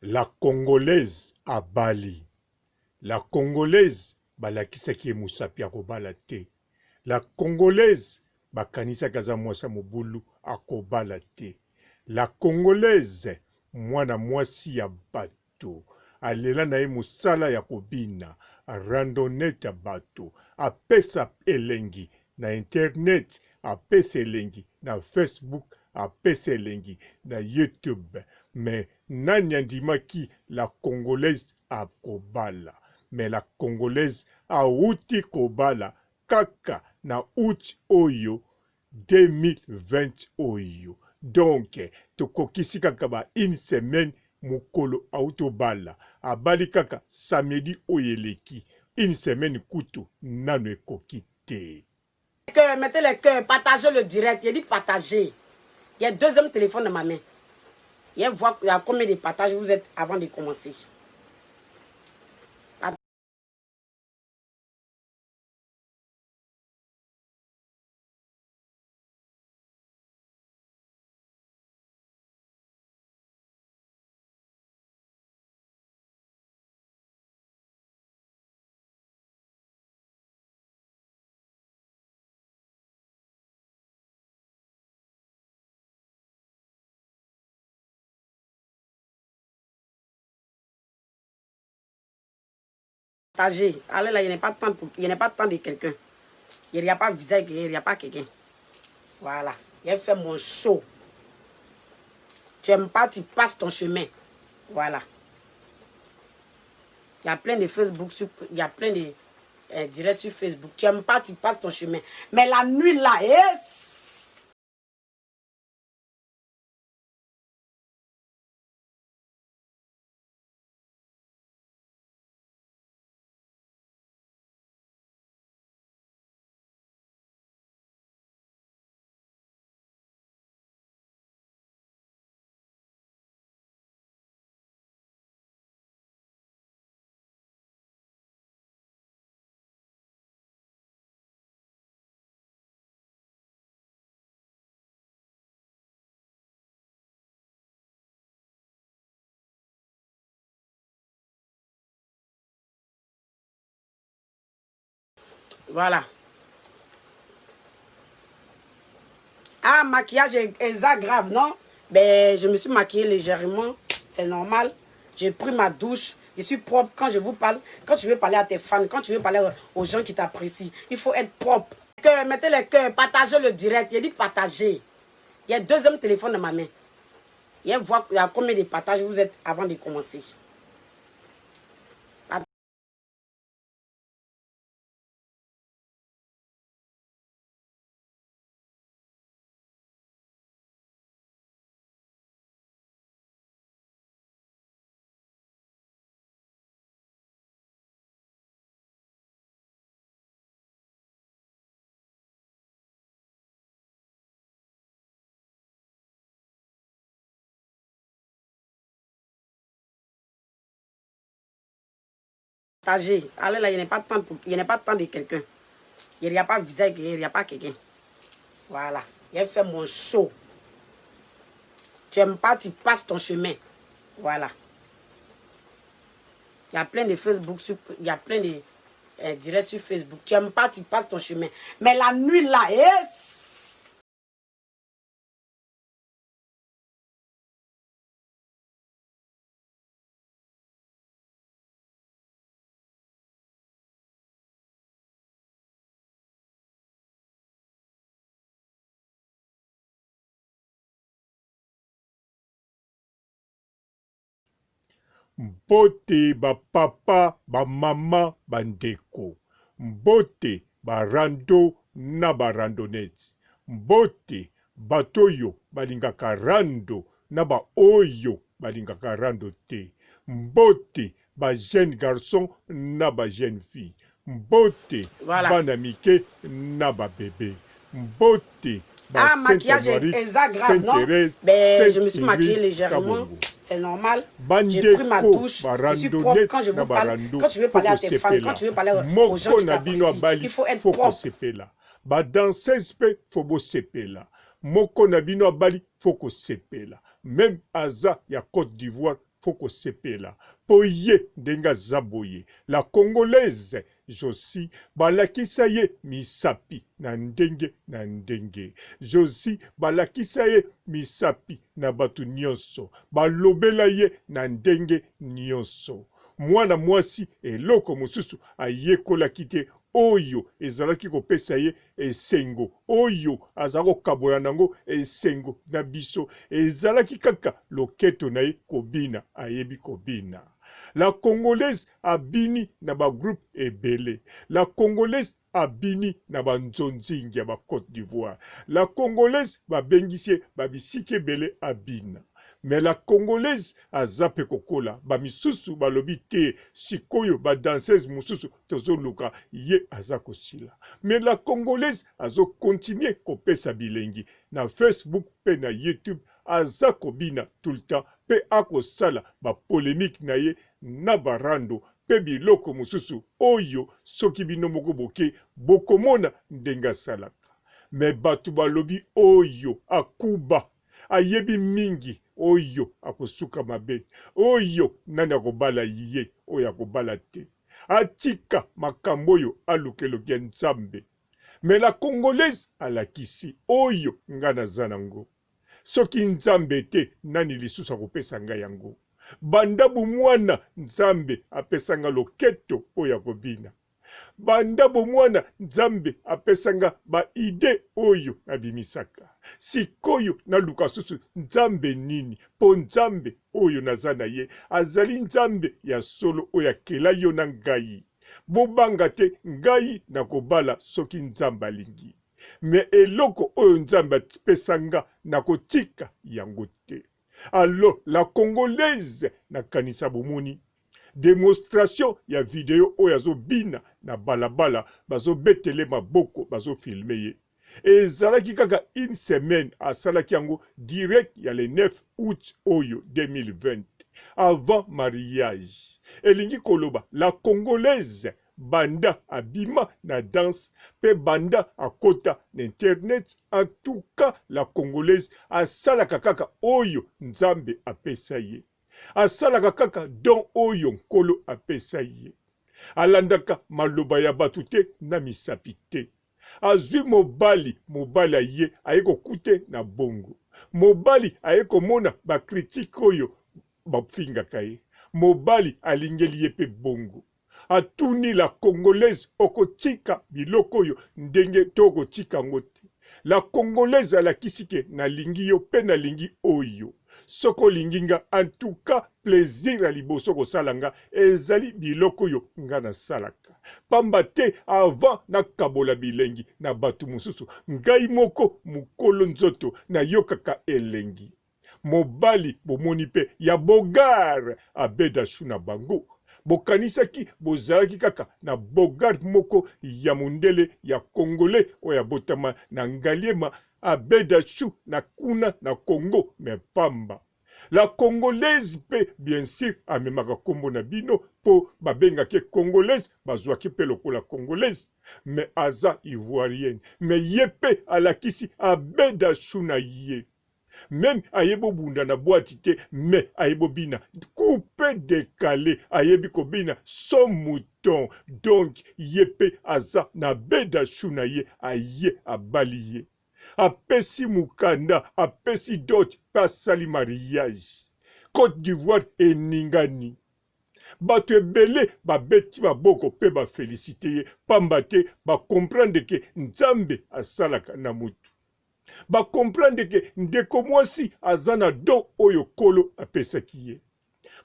La Congolaise à Bali. La Congolaise balakisaki musapi akobala te. La Congolaise bakanisa kaza mwasa mobulu akobala te. La Congolaise mwana mwasi ya bato alela na ye musala ya kobina randonnette ya bato apesa elengi na internet apesa elengi na Facebook apesa elengi na YouTube. Mais nani andimaki la Congolaise akobala. Mais la Congolaise auti kobala kaka na août oyo 2020 oyo. Donc, tokokisi kaka ba une semaine mukolo autobala. Abali kaka samedi oyeleki. Une semaine kutu nano ekoki te. Mettez les cœurs, partagez le direct. Il dit partager. Il y a deuxième téléphone dans ma main. Il y a combien de partages vous êtes avant de commencer. Partagez. Allez là, il n'y a pas de temps de quelqu'un. Il n'y a pas de visage, il n'y a pas quelqu'un. Voilà. Il fait mon show. Tu n'aimes pas, tu passes ton chemin. Voilà. Il y a plein de Facebook, il y a plein de directs sur Facebook. Tu n'aimes pas, tu passes ton chemin. Mais la nuit là, yes! Voilà. Ah, maquillage est grave, non? Ben, je me suis maquillée légèrement. C'est normal. J'ai pris ma douche. Je suis propre quand je vous parle. Quand tu veux parler à tes fans, quand tu veux parler aux gens qui t'apprécient, il faut être propre. Mettez les cœurs, partagez le direct. Il dit partager. Il y a deuxième téléphone dans ma main. Il y a combien de partages vous êtes avant de commencer. Partagez. Allez là, il n'y a pas de temps de quelqu'un. Il n'y a pas de visage, il n'y a pas quelqu'un. Voilà. Il fait mon show. Tu n'aimes pas, tu passes ton chemin. Voilà. Il y a plein de Facebook, il y a plein de directs sur Facebook. Tu n'aimes pas, tu passes ton chemin. Mais la nuit là, yes! Mbote ba papa, ba mama, bandeko. Mbote ba rando na ba randonnette. Mbote batoyo balingaka rando na ba oyo balingaka rando te. Mbote ba jeune garçon na ba jeune fille. Mbote Voilà. bana mike na ba bébé. Mbote ba ah, maquillage est grave, non? Ben, je me suis maquillée légèrement. C'est normal. J'ai pris ma douche. Je suis propre quand je vous parle. Quand tu veux parler à tes fans, quand tu veux parler aux gens qui t'apprécient, il faut être propre. Ba danseuse pe faut sepela. Moko na bino bali faut ko sepela. Même aza ya Côte d'Ivoire foko sepela po ye ndenga zaboye la congolaise Josi balakisa ye misapi na ndenge Josi balakisa ye misapi na batu nyonso balobela ye na ndenge nyonso mwana mwasi eloko mosusu ayekolaki te oyo ezalaki kopesa ye esengo oyo azako kabola nango esengo na biso ezalaki kaka loketo na ye kobina ayebi kobina. La Congolaise abini na ba groupe ebele. La Congolaise abini na ba nzonzingi ya ba Côte d'Ivoire. La Congolaise babengisi babisike bele abina. Mais la Congolaise azape kokola ba misusu balobi te sikoyo ba danseuse mususu tozo luka ye azako sila. Mais la Congolaise azo continuer kopesa bilengi na Facebook pe na YouTube azako bina tout le temps pe ako sala ba polémique na ye na barando pe biloko mususu oyo soki bino moko boke bokomona ndenga salaka. Mais batu balobi oyo akuba ayebi mingi oyo akosuka mabe oyo nani akobala ye oyo akobala te atika makambo oyo alukeloki ya nzambe. Mais la Congolaise alakisi oyo nga naza nango soki nzambe te nani lisusu akopesa ngai yango banda bomwana nzambe apesa nga loketo oyo akobina banda bomwana nzambe apesa nga ba ide oyo nabimisaka sikoyo naluka susu nzambe nini po nzambe oyo naza na ye azali nzambe ya solo oyo akela yo na ngai bobanga te ngai nakobala soki nzambe alingi me eloko oyo nzambe apesa nga nakotika yango te. Alors la Congolaise nakanisa bomoni démonstration ya video oyo azobina na balabala bazobetele maboko bazofilme ye ezalaki kaka une semaine asalaki yango direct ya le 9 août oyo 2020 avant mariage. Elingi koloba la Congolaise banda abima na danse pe banda akota na internet. En tout cas la Congolaise asalaka kaka oyo nzambe apesa ye asalaka kaka don oyo nkolo apesa ye alandaka maloba ya batu te na misapi te azwi mobali aye ayekokute na bongo mobali ayekomona bakritike oyo bafingaka ye mobali alingeli ye pe bongo atuni la Congolaise okotika biloko oyo ndenge to okotika ngo te. La Congolaise alakisi ke nalingi yo pe nalingi oyo soko linginga en tout cas plaisir à liboso kosalanga ezali biloko yo nga na salaka pamba te avant na kabola bilengi na batu mususu ngai moko mukolo nzoto na yokaka elengi mobali bomoni pe ya bogar abeda shuna bango bokanisaki bozalaki kaka na bogard moko ya mundele ya Congolais oya botama na ngaliema abeda shu na kuna na Congo me pamba. La Congolaise pe bien sûr amemaka kombo na bino po babengaki Congolaise bazwaki pe lokola Congolaise me aza ivoirienne me ye pe alakisi abeda shu na ye même ayebo bunda na boîte te mais ayebo bina coupé décalé ayebi kobina son mouton donc yepe aza na beda shuna ye aye abaliye apesi mukanda apesi dot pasali mariage Côte d'Ivoire eningani bato ebele babeti baboko pe ba félicité ye pamba te ba comprendre ke nzambe asalaka na mutu ba comprendre ke ndeko mwasi azana don oyo kolo apesaki ye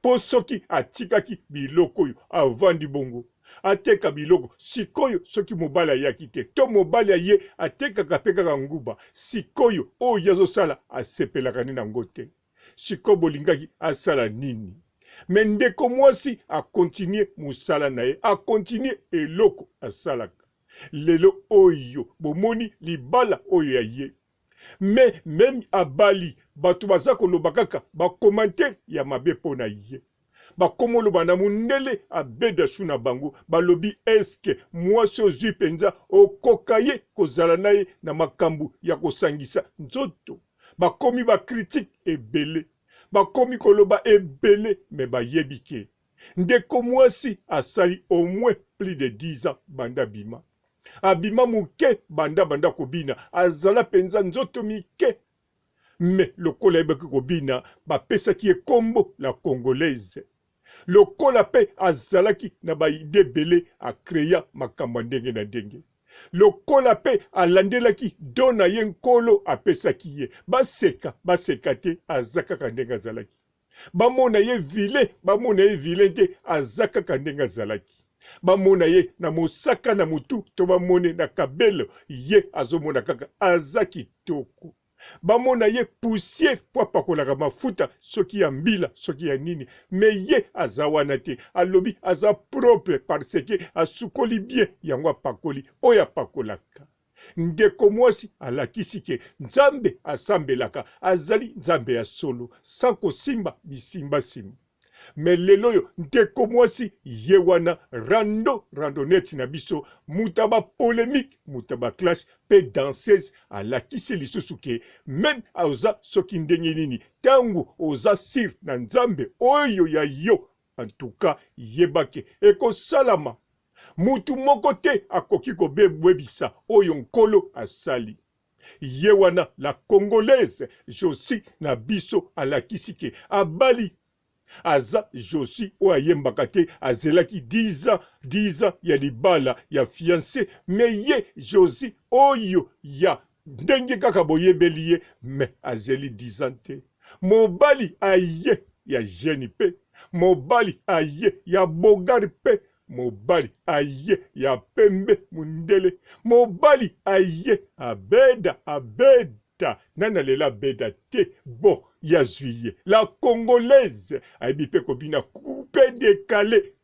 po soki atikaki biloko oyo avandi bongo ateka biloko sikoyo soki mobali ayaki te to mobali aye atekaka pe kaka nguba sikoyo oyo azosala asepelaka nini nango te sikoyo bolingaki asala nini me ndeko mwasi akontinue mosala na ye akontinue eloko asalaka lelo oyo bomoni libala oyo ya ye mais même abali batu baza koloba kaka ba commentaire ya mabe pona ye bakomoloba na mundele abeda shuna bango balobi eske mwasi ozwi penza okoka ye kozala na ye na makambu ya kosangisa nzoto bakomi ba critique ebele bakomi koloba ebele me bayebike. Ndeko mwasi asali au moins plus de 10 ans banda bima. Abima muke banda kobina azala penza nzoto mike. Me lokola ebeki kobina bapesaki ye kombo la congolaise. Lokola pe azalaki na baide bele a kreya makambo ndenge na ndenge. Lokola pe alandelaki dona ye nkolo apesaki ye. Baseka te azaka kandenga zalaki. Bamona ye vile te azaka kandenga zalaki. Bamona ye na mosaka na mutu to bamone na kabelo ye azomona kaka azaki toko. Bamona ye poussière po pakolaka mafuta soki ya mbila soki ya nini me ye azawana te alobi aza propre parce que asukoli bien yango apakoli oya pakolaka. Ndeko mwasi alakisi ke nzambe asambelaka azali nzambe ya solo sans kosimba bisimba simba. Me lelo yo ndeko mwasi ye wana randonnette na biso mutaba polémique mutaba clash pe danseuse alakisi lisusu ke même oza soki ndenge nini tangu oza sir na nzambe oyo ya yo en tout cas yebake ekosalama. Mutu moko te akoki kobebwebisa oyo nkolo asali. Ye wana la congolaise Josi na biso alakisi ke abali. Aza Josi o ayembaka te azelaki 10 ans ya libala ya fiancé me ye Josi oyo ya ndenge kaka boyebeli ye me azeli 10 ans te. Mobali aye ya jeune pe, mobali aye ya bogari pe, mobali aye ya pembe mundele, mobali aye abeda nana lela beda te bon ya juillet. La congolaise aibi pe kobina coupe décalé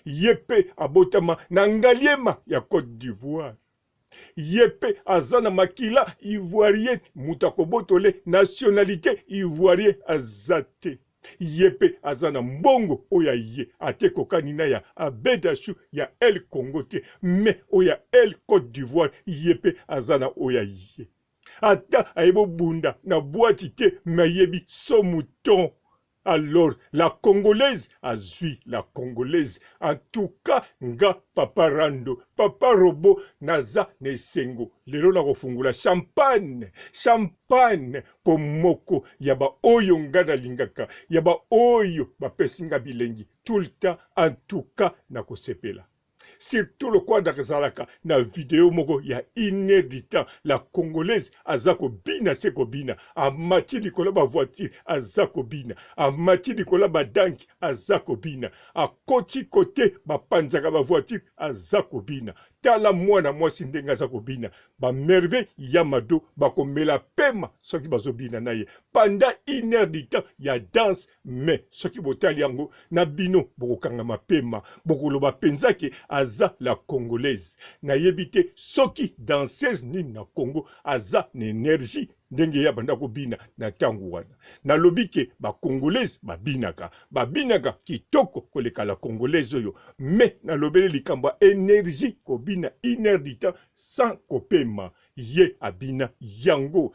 yepe abotama na ngaliema ya Côte d'Ivoire. Yepe azana makila ivoirien mutakobotole nationalité ivoirien azate. Yepe azana mbongo oya ye ate kokanina ya abedashu ya El Congo te me oya El Côte d'Ivoire yepe azana oya ye. Ata aibo bunda na boîte te mayebi so mouton. Alors, la Congolaise a zui la Congolaise. En tout cas, nga papa Rando, papa Robo, naza nesengo. Lero na kofungula champagne po moko. Yaba oyo nga na lingaka. Yaba oyo bapesinga bilengi. Tout le temps, en tout cas, na kosepela. Surtout le quoi d'Akazalaka, na vidéo moko ya inédita, la Congolaise azako bina seko bina, a mati likola ba voiture azako bina, a mati likola ba danki azako bina, a koti kote ba panzaka ba voiture azako bina, tala mwana mwasi ndenga azako bina, ba merveille yamado bakomela pema soki bazo bina na ye, pendant 1 heure du temps ya danse, mais soki botali yango na bino bokokanga mapema, bokoloba penzake aza la Congolaise. Na yebite soki danseuse ni na Congo aza na énergie ndenge ya banda kobina na tangu wana. Na lobike ba Congolaise babinaka kitoko koleka la Congolaise oyo. Me na lobele likamba énergie kobina 1 heure du temps sans kopema. Ye abina yango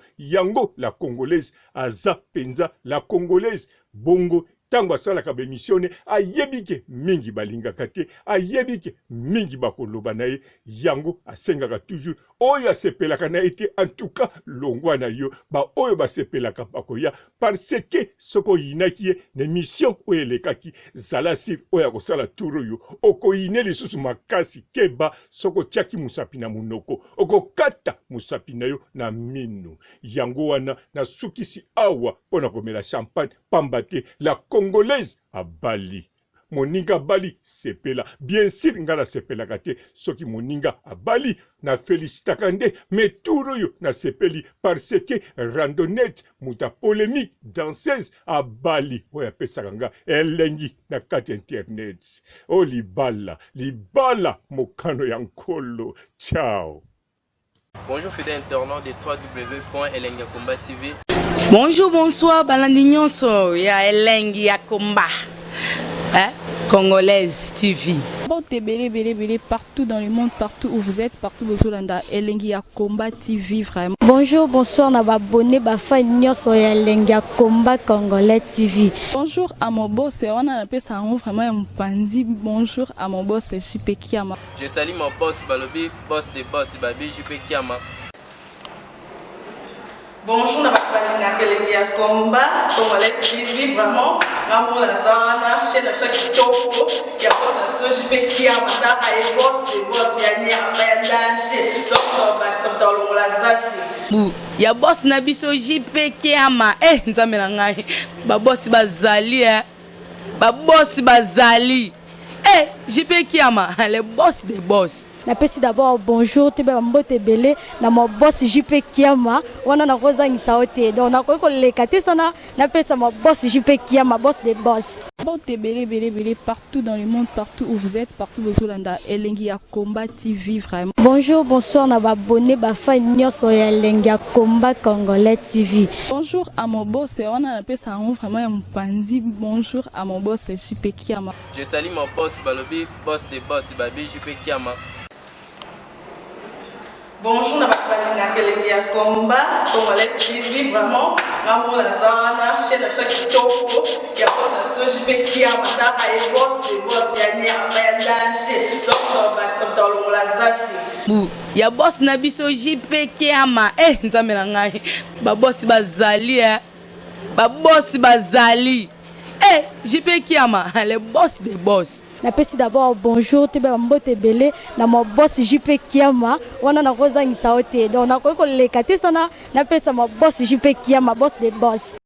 la Congolaise aza penza la Congolaise bongo. Tango asalaka bemisione ayebike mingi balingaka te ayebike mingi bakoloba na ye yango asengaka toujours oyo asepelaka na ye te en tout cas longwa na yo ba oyo basepelaka bakoya parce que soko yinaki ye na mission oyo elekaki zala sir oyo akosala turo yo okoyine lisusu makasi keba soko tiaki musapi na munoko okokata musapi na yo na minu yango wana na sukisi awa pona komela champagne pambate la Congolaise à Bali. Moninga Bali sepela. Bien sûr, ngala sepela kate. Soki moninga à Bali na félicita kande. Mais tout yo na sepeli parce que randonnette muta polémique danseuse à Bali. Oya pesakanga elengi na kate internet. Oh libala mokano yankolo. Ciao. Bonjour fidèles internautes de www.elengiakomba TV. Bonjour, bonsoir, balandinyoso ya Elengi Akomba. Hein? Congolaise TV. Bon, t'es belé partout dans le monde, partout où vous êtes, partout où vous êtes, Elengia Combat TV, vraiment. Bonjour, bonsoir, na abonné, bafa nyoso ya Elengia Combat Congolais TV. Bonjour à mon boss, on a appelé ça vraiment un pandi. Bonjour à mon boss, JP Kiama. Je salue mon boss Balobi, boss des boss, Babi JP Kiama. Bonjour, na Elengia Combat Congolais TV, vraiment. Maman Lazana, chaîne de chaque topo, il y a pas de JP Kiama, et boss des boss, il y a un danger. Donc, on va s'entendre la zaki. Ya boss na biso JP Kiama. Nzambe na ngai. Ba boss bazali Ba boss bazali. JP Kiama, le boss des boss. Napesi d'abord bonjour, tu peux mbote belé na mon boss JP Kiama. Wana na kozangisa ote. Donc na ko lekate sana napesa mon boss JP Kiama, boss des boss. Bon, t'es belé partout dans le monde, partout où vous êtes, partout où vous êtes, Elengia Combat TV, vraiment. Bonjour, bonsoir, na abonné, bafa nyoso ya Elengia Combat Congolais TV. Bonjour à mon boss, on a appelé ça vraiment un pandi. Bonjour à mon boss, JP Kiama. Je salue mon boss Balobi, boss des boss, Babi JP Kiama. Bonjour, na Elengia Combat Congolais TV, vraiment. Maman Lazana, chaîne de chaque topo, il y a pas de JP Kiama, et boss des boss, il y a un danger. Donc, on va s'entendre la zaki. Ya boss na biso JP Kiama. Nzambe na ngai. Ba boss bazali Ba boss bazali. JP Kiama, le boss des boss. Napesi d'abord bonjour, tu peux mbote belé na mon boss JP Kiama. Wana na kozangisa ote. Donc na ko lekate sana napesa mon boss JP Kiama, boss des boss.